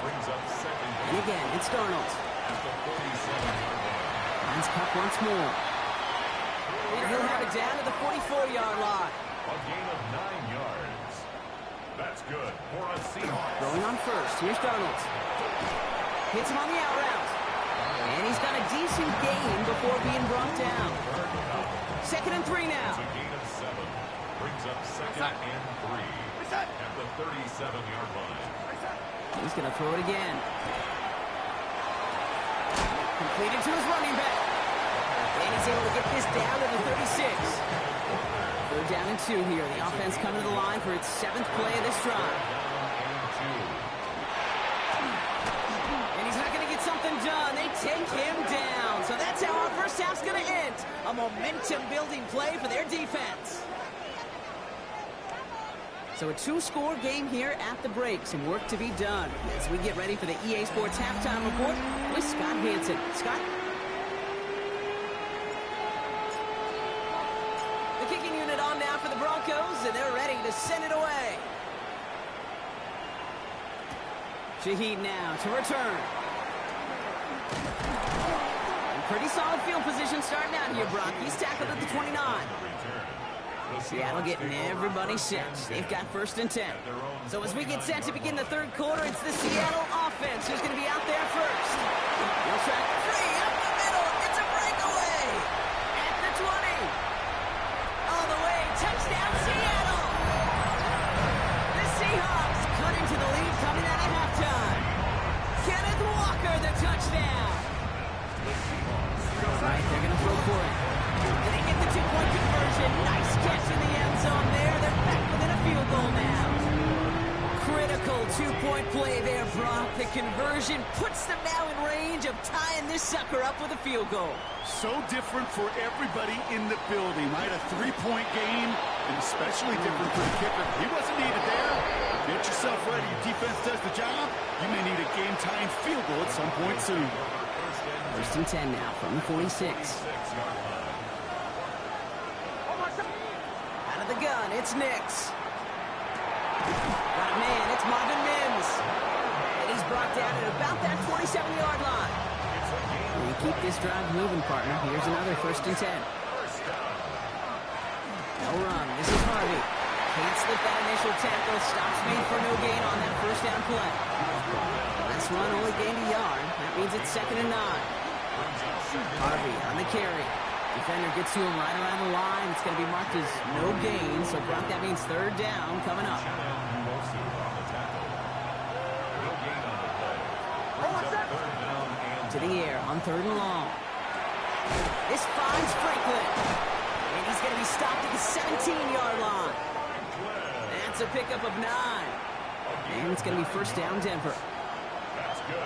5. Brings up 2nd down. And again, it's Donald. At the 47-yard line. Lines cut once more. And he'll have it down to the 44-yard line. A gain of 9 yards. That's good for a Seahawks. Going on 1st. Here's Donald. Hits him on the out route. And he's got a decent gain before being brought down. 2nd and 3 now. It's a gain of 7. Brings up 2nd and 3 at the 37-yard line. He's going to throw it again. Completed to his running back. And he's able to get this down to the 36. 3rd down and 2 here. The offense coming to the line for its 7th play of this drive. And he's not going to get something done. They take him down. So that's how our first half's going to end. A momentum-building play for their defense. So a two-score game here at the break. Some work to be done as we get ready for the EA Sports Halftime Report with Scott Hansen. Scott? The kicking unit on now for the Broncos, and they're ready to send it away. Shaheed now to return. And pretty solid field position starting out here, Brock. He's tackled at the 29. Seattle getting everybody set. They've got 1st and 10. So as we get set to begin the third quarter, it's the Seattle offense who's going to be out there first. They'll track free up the middle. It's a breakaway at the 20. All the way, touchdown Seattle. The Seahawks cut into the lead coming out of halftime. Kenneth Walker, the touchdown. All right, they're going to throw for it. And they get the 2-point conversion. Nice catch in the end zone there. They're back within a field goal now. Critical 2-point play there, Brock. The conversion puts them now in range of tying this sucker up with a field goal. So different for everybody in the building, right? A 3-point game, and especially different for the kicker. He wasn't needed there. Get yourself ready. Your defense does the job. You may need a game-tying field goal at some point soon. 1st and 10 now from the 46. Out of the gun, it's Nix. Got a man, it's Marvin Mims. And he's brought down at about that 27-yard line. We keep this drive moving, partner. Here's another 1st and 10. No run. This is Harvey. Can't slip that initial tackle. Stops made for no gain on that 1st down play. Last run only gained a yard. That means it's 2nd and 9. Harvey on the carry. Defender gets to him right around the line. It's going to be marked as no gain. So, Brock, that means 3rd down coming up. To the air on 3rd and long. This finds Franklin. And he's going to be stopped at the 17-yard line. That's a pickup of 9. And it's going to be 1st down Denver. That's good.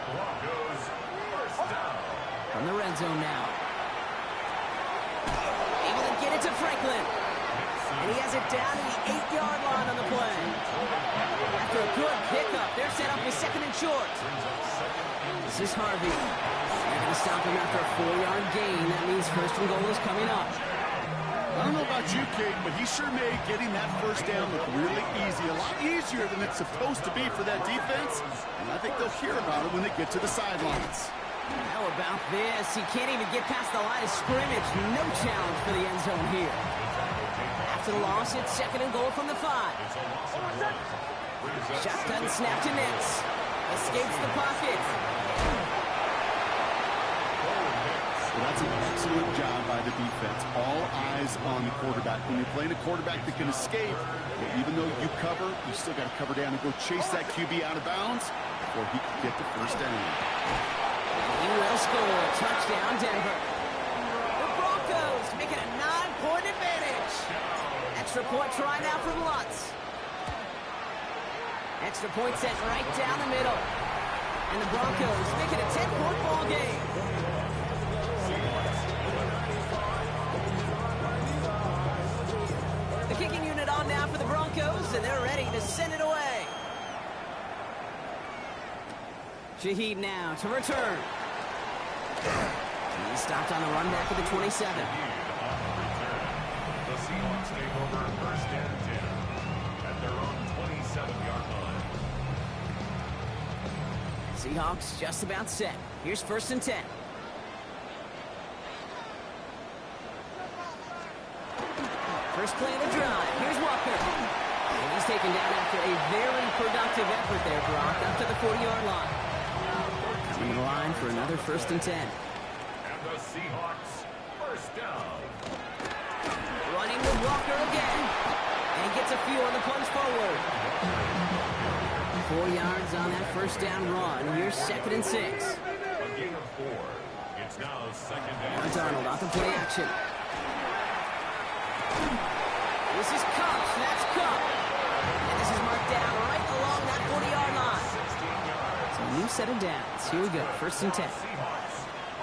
Broncos, 1st down. From the red zone now. Able to get it to Franklin. And he has it down to the 8-yard line on the play. After a good pickup, they're set up with 2nd and short. This is Harvey. They're going to stop him after a 4-yard gain. That means 1st and goal is coming up. I don't know about you, Kate, but he sure made getting that 1st down look really easy. A lot easier than it's supposed to be for that defense. And I think they'll hear about it when they get to the sidelines. How about this? He can't even get past the line of scrimmage. No challenge for the end zone here. After the loss, it's 2nd and goal from the 5. Shotgun snap to Nix. Escapes the pocket. Well, that's an excellent job by the defense. All eyes on the quarterback. When you're playing a quarterback that can escape, even though you cover, you still got to cover down and go chase that QB out of bounds before he can get the 1st down. He will score. Touchdown, Denver. The Broncos making a 9-point advantage. Extra point try now from Lutz. Extra point set right down the middle. And the Broncos making a 10-point ball game. The kicking unit on now for the Broncos, and they're ready to send it away. Shaheed now to return. He stopped on the run back at the 27. The Seahawks take over 1st and 10 at their own 27-yard line. Seahawks just about set. Here's 1st and 10. First play of the drive. Here's Walker. And he's taken down after a very productive effort there, Brock, up to the 40-yard line. Coming to the line for another 1st and 10. And the Seahawks, 1st down. Running with Walker again. And he gets a few on the plunge forward. 4 yards on that 1st down run. Here's 2nd and 6. A gain of 4. It's now 2nd down. Now Darnold off the play action. This is Cup. That's Cup. And this is marked down right along that 40-yard line. 16 yards. So a new set of downs. Here we go. 1st and 10. Seahawks,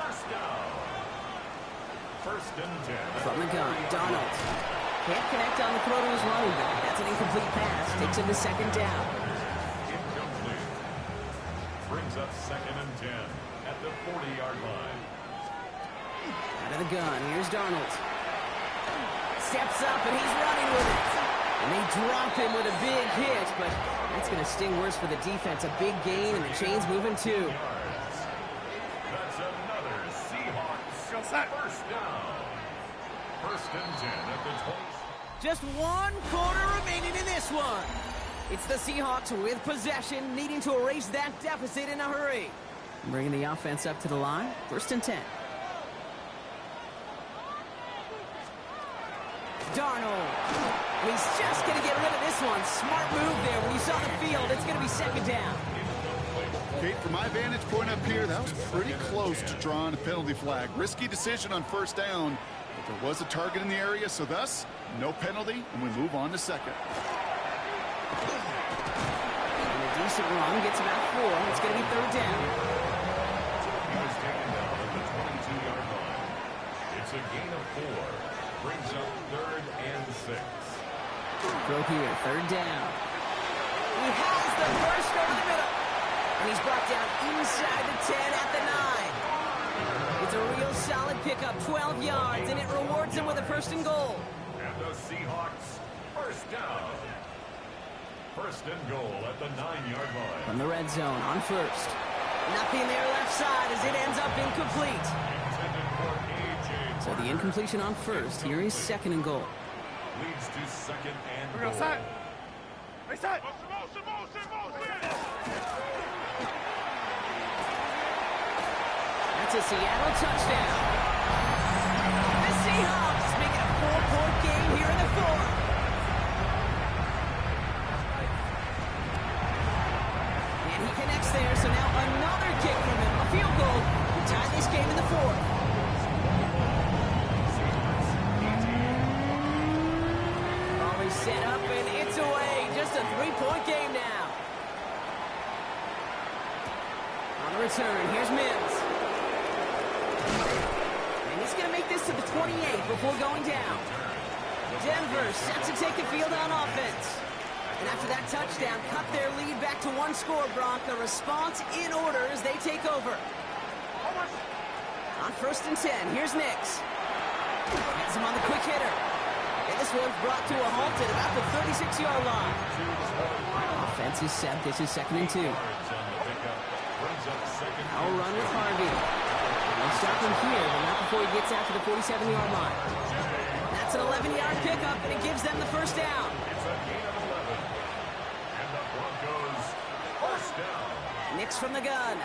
1st down. 1st and 10. From the gun, Donald. Can't connect on the throw to his running back. That's an incomplete pass. Takes him to second down. Incomplete. Brings up 2nd and 10 at the 40-yard line. Out of the gun. Here's Darnold. Steps up, and he's running with it. And they drop him with a big hit, but that's going to sting worse for the defense. A big gain, and the chain's moving too. That's another Seahawks first down. 1st and 10 at the 20. Just 1 quarter remaining in this one. It's the Seahawks with possession, needing to erase that deficit in a hurry. Bringing the offense up to the line. 1st and 10. Darnold. He's just going to get rid of this one. Smart move there. When you saw the field, it's going to be 2nd down. Kate, from my vantage point up here, that was pretty close to drawing a penalty flag. Risky decision on 1st down. But there was a target in the area, so thus, no penalty, and we move on to 2nd. And a decent run gets about 4. It's going to be 3rd down. He was taken down at the 22-yard line. It's a gain of 4. Brings up 3rd and 6. Throw here, 3rd down. He has the first over the middle. And he's brought down inside the 10 at the 9. It's a real solid pickup, 12 yards, and it rewards him with a 1st and goal. And the Seahawks first down. 1st and goal at the 9-yard line. From the red zone on 1st. Nothing there left side as it ends up incomplete. Intended for A.J. So the incompletion on 1st. Here is 2nd and goal. Leads to 2nd and We're goal. gonna set. Reset. That's a Seattle touchdown. The Seahawks make it a 4-point game here in the 4th. And he connects there, so now another kick from him. A field goal to tie this game in the 4th. Always set up, and it's away. Just a 3-point game now. On the return, here's Mims. And he's going to make this to the 28 before going down. Denver set to take the field on offense. And after that touchdown, cut their lead back to 1 score, Brock. A response in order as they take over. On 1st and 10, here's Nix. Has him on the quick hitter. And this one's brought to a halt at about the 36-yard line. Offense is set. This is 2nd and 2. I'll run with Harvey. They'll stop him here, but not before he gets out to the 47-yard line. That's an 11-yard pickup, and it gives them the 1st down. It's a gain of 11. And the Broncos first down. Nix from the gun.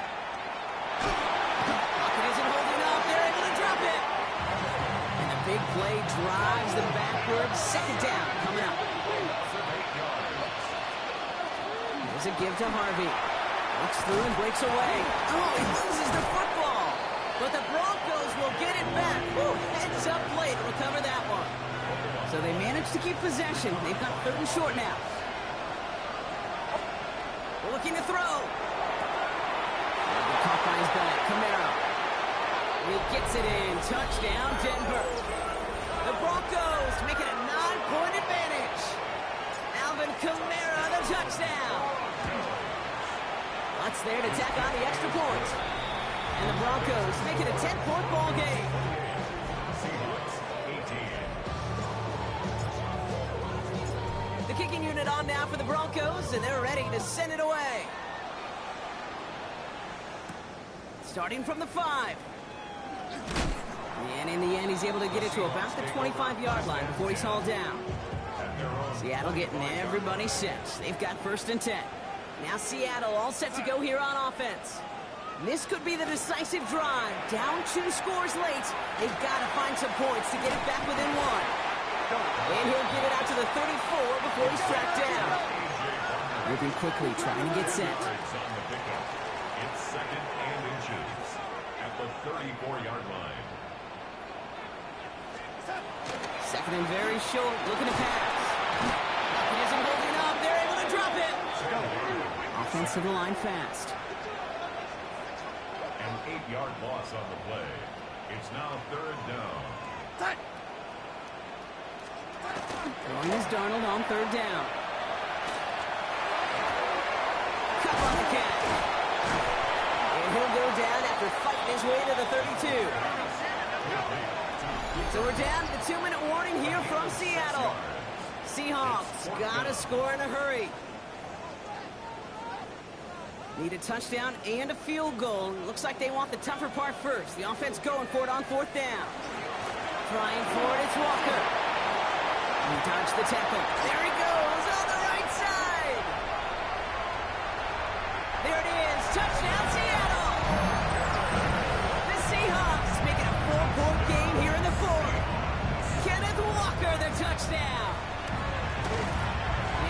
Pocket isn't holding up. They're able to drop it. And the big play drives them backwards. 2nd down coming up. There's a give to Harvey. Looks through and breaks away. Oh, he loses the football. But the Broncos will get it back. Woo, heads up play to recover that one. So they managed to keep possession. They've got 3rd and short now. Looking to throw. Caught by his back. Camaro. He gets it in. Touchdown, Denver. The Broncos make it a 9-point advantage. Alvin Kamara, the touchdown. That's there to tack on the extra point. And the Broncos make it a 10-point ball game. The kicking unit on now for the Broncos, and they're ready to send it away. Starting from the 5. And in the end, he's able to get it to about the 25-yard line before he's hauled down. Seattle getting everybody set. They've got 1st and 10. Now Seattle all set to go here on offense. This could be the decisive drive. Down 2 scores late. They've got to find some points to get it back within 1. And he'll get it out to the 34 before he's tracked down. Moving quickly, trying to get set. It's 2nd and inches at the 34-yard line. 2nd and very short, looking to pass. He isn't holding up. They're able to drop it. Offensive line fast. An 8-yard loss on the play. It's now 3rd down. Throwing is Darnold on third down. Cut on the catch. And he'll go down after fighting his way to the 32. So we're down to the 2-minute warning here from Seattle. Seahawks got to score in a hurry. Need a touchdown and a field goal. Looks like they want the tougher part first. The offense going for it on fourth down. Trying for it, it's Walker. He dodged the tackle. There he goes on the right side. There it is. Touchdown, Seattle. The Seahawks making a 4-point game here in the fourth. Kenneth Walker, the touchdown.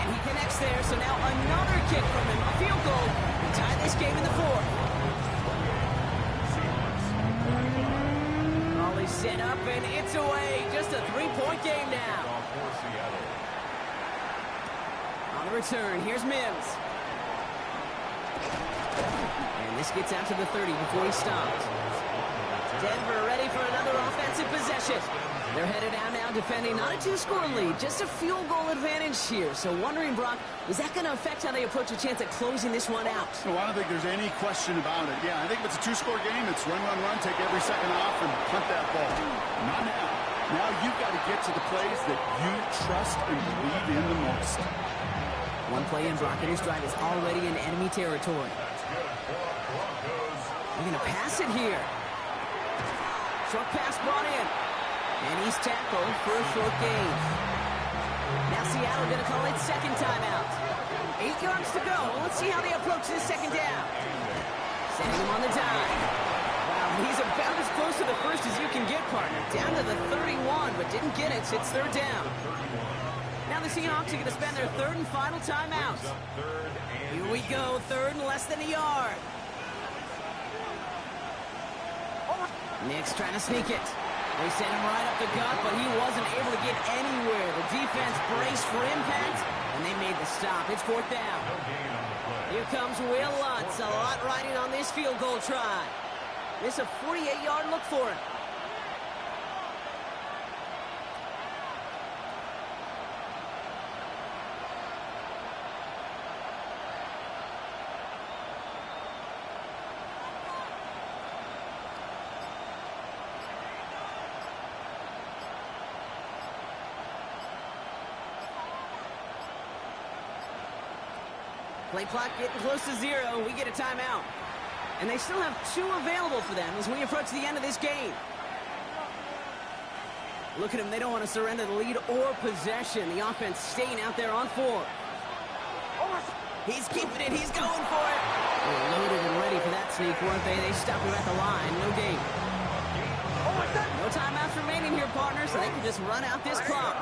And he connects there, so now another kick from him. A field goal to tie this game in the fourth. All is set up, and it's away. Just a 3-point game now. On the return, here's Mims. And this gets out to the 30 before he stops. Denver ready for another offensive possession. They're headed out now defending not a 2-score lead, just a field goal advantage here. So wondering, Brock, is that going to affect how they approach a chance at closing this one out? No, I don't think there's any question about it. Yeah, I think if it's a 2-score game, it's run, run, run, take every second off, and punt that ball. Not now. Now you've got to get to the plays that you trust and believe in the most. One play in, Brock, and his drive is already in enemy territory. They're going to pass it here. Short pass brought in. And he's tackled for a short gain. Now Seattle going to call it second timeout. 8 yards to go. Let's see how they approach this second down. Sending him on the dime. Wow, he's about as close to the first as you can get, partner. Down to the 31, but didn't get it, so it's third down. Now the Seahawks are going to spend their third and final timeout. Here we go, third and less than a yard. Nick's trying to sneak it. They sent him right up the gut, but he wasn't able to get anywhere. The defense braced for impact, and they made the stop. It's fourth down. Here comes Will Lutz. A lot riding on this field goal try. This is a 48-yard look for him. Play clock getting close to 0. We get a timeout. And they still have 2 available for them as we approach the end of this game. Look at them. They don't want to surrender the lead or possession. The offense staying out there on 4. He's keeping it. He's going for it. They're loaded and ready for that sneak, weren't they? They stopped him at the line. No gain. No timeouts remaining here, partner, so they can just run out this clock.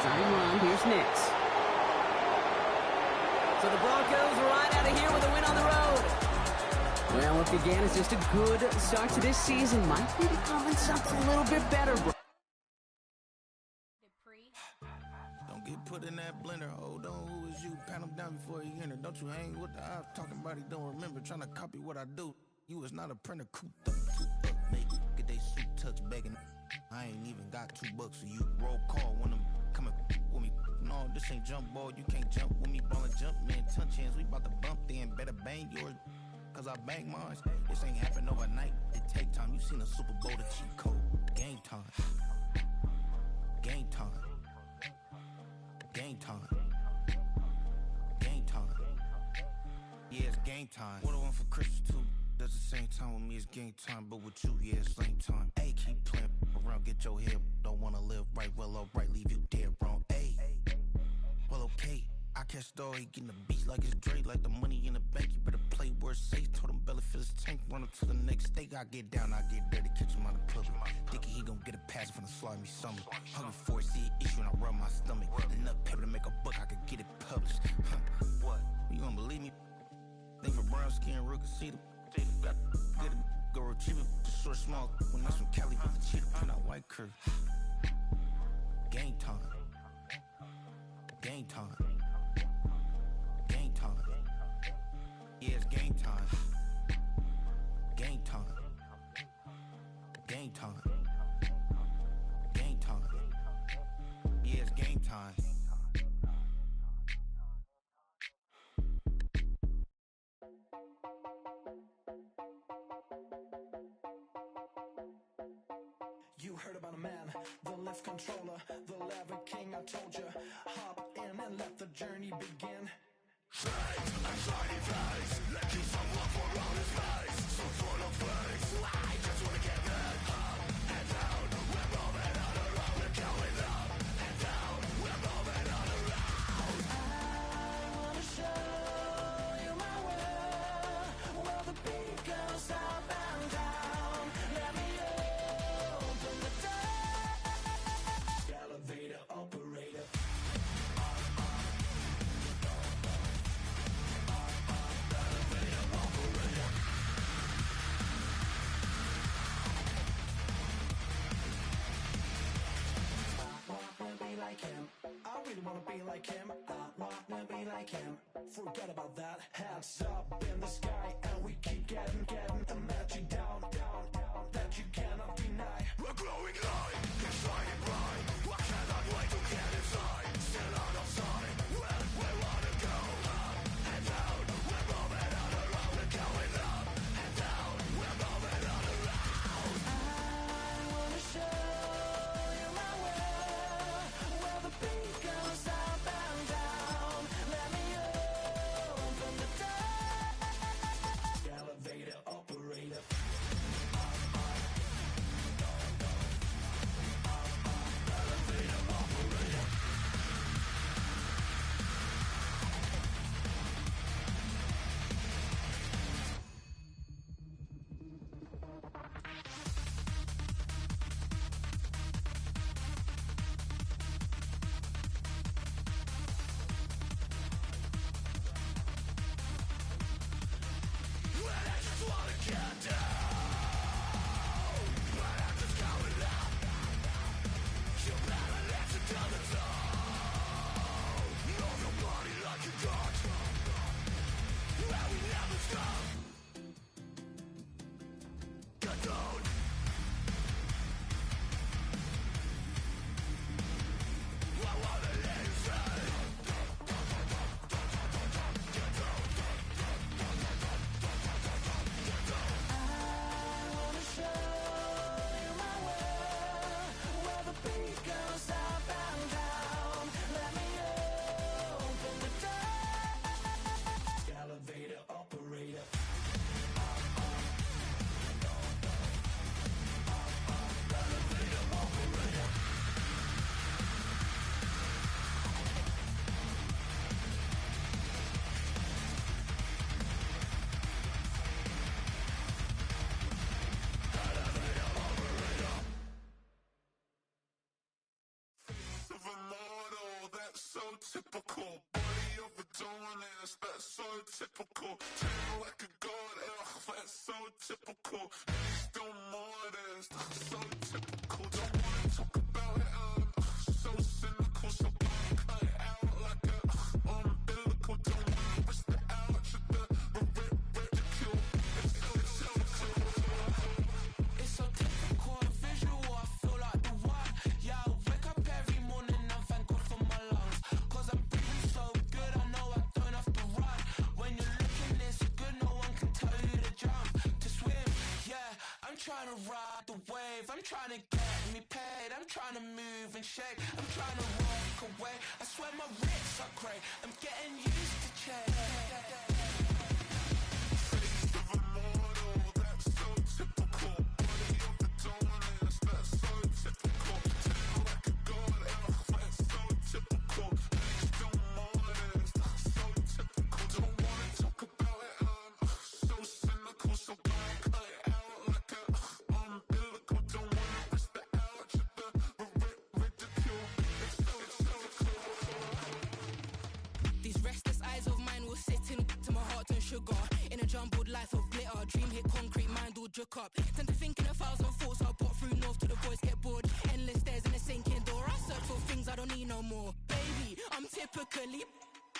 Run. Here's Nix. So the Broncos right out of here with a win on the road. Well, what began as just a good start to this season might be becoming something a little bit better, bro. Don't get put in that blender. Hold on, who is you? Pat him down before you enter. Don't you hang with the ops talking about he don't remember. Trying to copy what I do. You is not a printer. Cooped up, mate. Get they suit touch begging. I ain't even got $2, so you roll call when I'm coming with me. No, this ain't jump ball. You can't jump with me. Ball and jump, man. Touch hands. We about to bump then. Better bang yours, cause I bang mine. This ain't happen overnight. It take time. You seen a Super Bowl, the cheat code. Game time. Game time. Game time. Game time. Yeah, it's game time. What I want for Christmas too. That's the same time with me, it's game time, but with you, yeah, it's same time. Hey, keep playing around, get your head. Don't wanna live right, well, alright, leave you dead wrong. Hey, well, okay. I catch the dog, he getting the beat like it's Dre, like the money in the bank. You better play where it's safe. Told him belly fill his tank, run him to the next state. I get down, I get dirty, catch him on the public. Thinking he gon' get a pass from the slaughter me something. Hungry for it, see it issue, and I rub my stomach. Enough paper to make a book, I could get it published. What? You don't believe me? Think for brown skin, real can see them. Got good, go retrieve it, short, small. When that's from Cali, but the cheetah print out white curve. Game time. Game time. Game time. Yeah, it's game time. Game time. Game time. found a man, the lift controller, the lever king. I told you, hop in and let the journey begin. Straight and shiny face, let you some love for all his face. So full of face, I just wanna get that up and down. We're moving on around, we're going up and down. We're moving on around. I wanna show you my world, where the beat goes up and down. Let me open the door. Elevator operator. Like him, I really wanna be like him. I wanna be like him. Forget about that. Hands up in the sky, and we keep getting the magic down, that you cannot deny. We're glowing light, it's shining bright. I cannot wait to get inside. Still out of sight, where we wanna go. Up and down, we're moving on around. We're going up and down, we're moving on around. I wanna show you my world, where the beat goes up and down. Let me open the door. Elevator operator. Elevator operator. Well, I just wanna get down. But I'm just going up. You better let it down the zone. Know your body like you got. Where we never stop. Get down. I wanna let you say. I wanna show you my world, where the beat goes up and down. Let me open the door. Elevator operator. Elevator operator. Of a model, that's so typical. Body of a donut, that's so typical. Tail like a god, ugh, that's so typical. Still modest, so typical. Don't wanna talk about it, so cynical. So cut it out like a umbilical. Don't wanna risk the ouch of the ridicule. It's so typical. It's so typical, visual, I feel like the one. Yeah, I wake up every morning and thank God for my lungs. Cause I'm breathing so good, I know I don't have to run. When you're looking this good, no one can tell you to jump, to swim. Yeah, I'm trying to ride the wave, I'm trying to get me paid. I'm trying to move and shake, I'm trying to walk away. I swear my wrists are great, I'm getting used to change. Face of a model, that's so typical. Body of a donut, that's so typical. Tail like a god, ugh, that's so typical. Still modest, so typical. Don't wanna talk about it, so cynical. So cut it out like a umbilical. Don't wanna risk the ouch of the ridicule. It's so typical. These restless eyes of mine will sit in to my heart and sugar. In a jumbled life of glitter, dream hit concrete, mind all jook up. Tend to think in 1,000 thoughts, I'll put through north to the voice get bored. Endless stairs in a sinking door, I search for things I don't need no more. Baby, I'm typically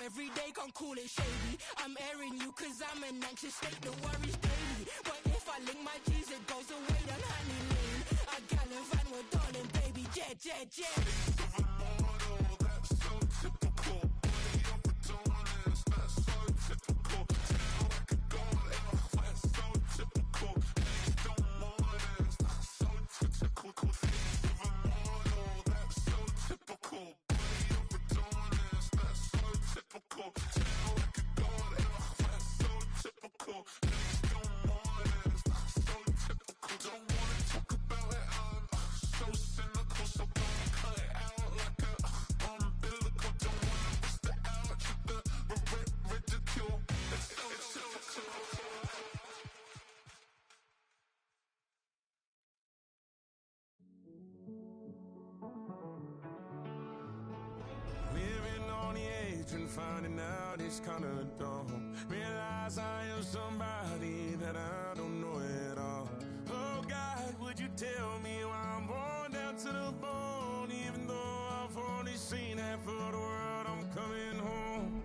every day, can't call it shady. I'm airing you cause I'm an anxious state, the worries daily. But if I link my G's, it goes away, then honey lean. I gallivant with darling, baby, jet. Face of a model, that's so typical. Body of a donut, that's so typical. Tail like a god, ugh, that's so typical. Still modest, so typical. Face of a finding out it's kinda dumb. Realize I am somebody that I don't know at all. Oh God, would you tell me why I'm worn down to the bone? Even though I've only seen half of the world, I'm coming home.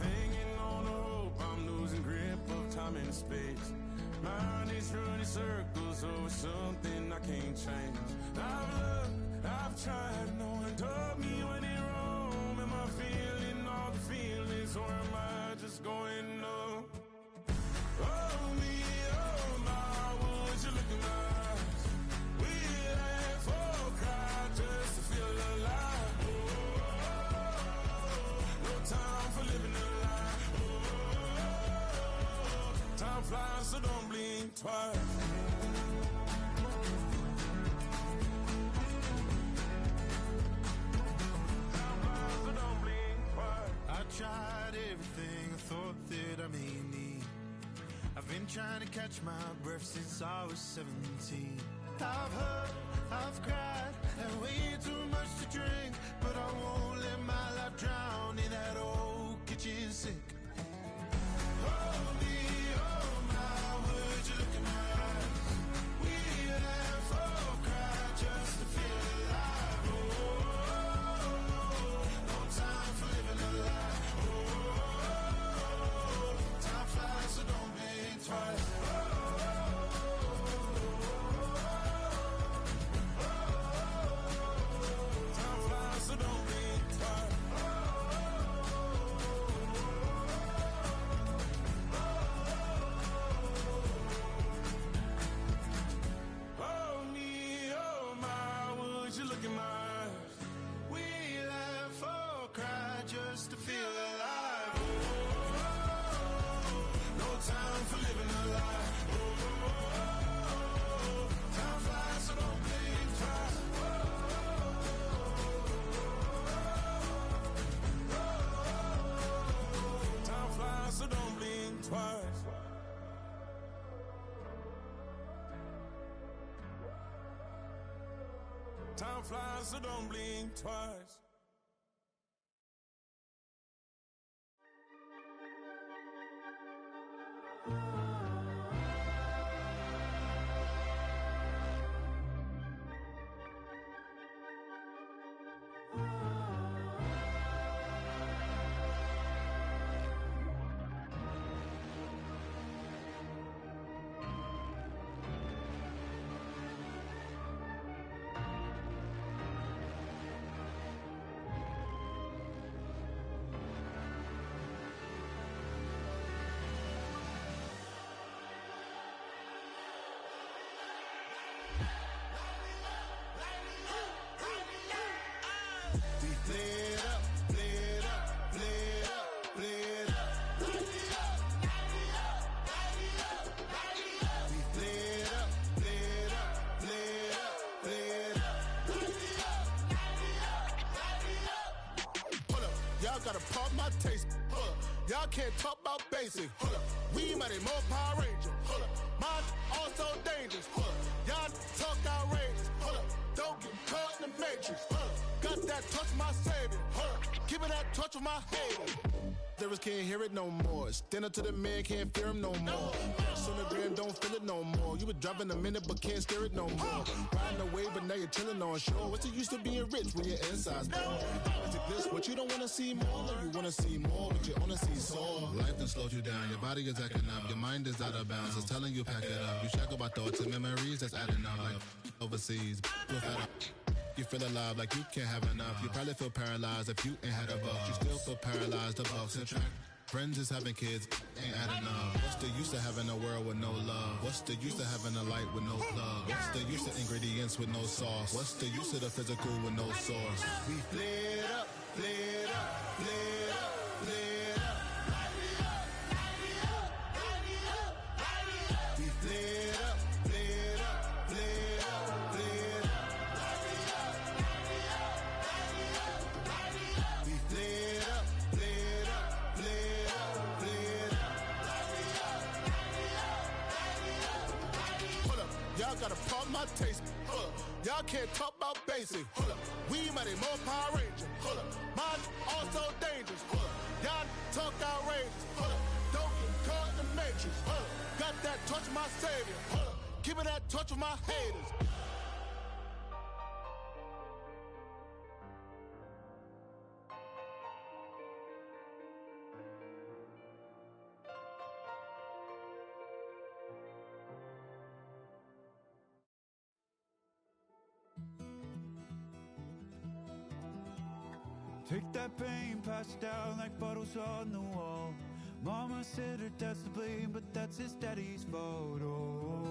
Hanging on the hope, I'm losing grip of time and space. Mind is running circles over something I can't change. I've looked, I've tried, no one told me when it wrong. Am I feeling all the feelings, or am I just going numb? Oh me, oh my, would you look in my eyes? We laugh or cry just to feel alive. No time for living a lie. Time flies, so don't blink twice. Time flies, so don't blink twice. I tried everything I thought that I may need. I've been trying to catch my breath since I was 17. I've hurt, I've cried, had way too much to drink, but I won't let my life drown in that old kitchen sink. Oh me, oh my, would you look in my eyes? We laugh or cry just to feel alive. Oh, no time for living a lie. Oh, time flies, so don't blink twice. Time flies, so don't blink twice. Oh me, oh my, would you look in my eyes? We laugh or cry just to feel alive. Oh, no time for living a lie. Oh, time flies, so don't blink twice. Time flies, so don't blink twice. Time flies, so don't blink twice. We played up, played up, played up, played up. We played up, played up, played up, played up. Hold up, y'all gotta pump my taste. Hold up, y'all can't talk about basic. Hold up, we mighty more Power Ranger. Hold up, mine also dangerous. Hold up, y'all talk outrageous. Hold up, don't get caught in the matrix. Hold up, got that touch my savior. Hold up, giving that touch with my hater. Lyrics can't hear it no more. Stand up to the man, can't fear him no more. On the gram, don't feel it no more. You were driving a minute, but can't steer it no more. Riding away, but now you're chilling on shore. What's the use of being rich when your inside's poor? Is it this, but you don't wanna see more? Or you wanna see more, but you wanna see sore? Life done slowed you down, your body is acting up, your mind is out of bounds. It's telling you pack it up. You shackle by thoughts and memories that's adding up like overseas. You feel alive like you can't have enough. You probably feel paralyzed if you ain't had a buck. You still feel paralyzed, the bucks and track. Friends is having kids, ain't adding up. What's the use of having a world with no love? What's the use of having a light with no plug? What's the use of ingredients with no sauce? What's the use of the physical with no source? We played up, played up, played up, played up. We played up, played up, played up, played up. We played up, played up, played up, played up. Hold up, y'all gotta pump my taste. Hold up, y'all can't talk about basic. Hold up, we mighty more Power Ranger. Hold up, mine also dangerous. Hold up, y'all talk outrageous. Don't get caught in the matrix. Got that touch of my savior. Give me that touch of my haters. Take that pain, pass it down like bottles on the wall. Mama said her dad's to blame, but that's his daddy's fault. Oh,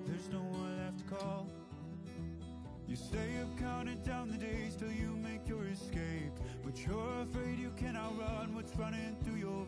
there's no one left to call. You stay up counting down the days till you make your escape, but you're afraid you cannot run what's running through your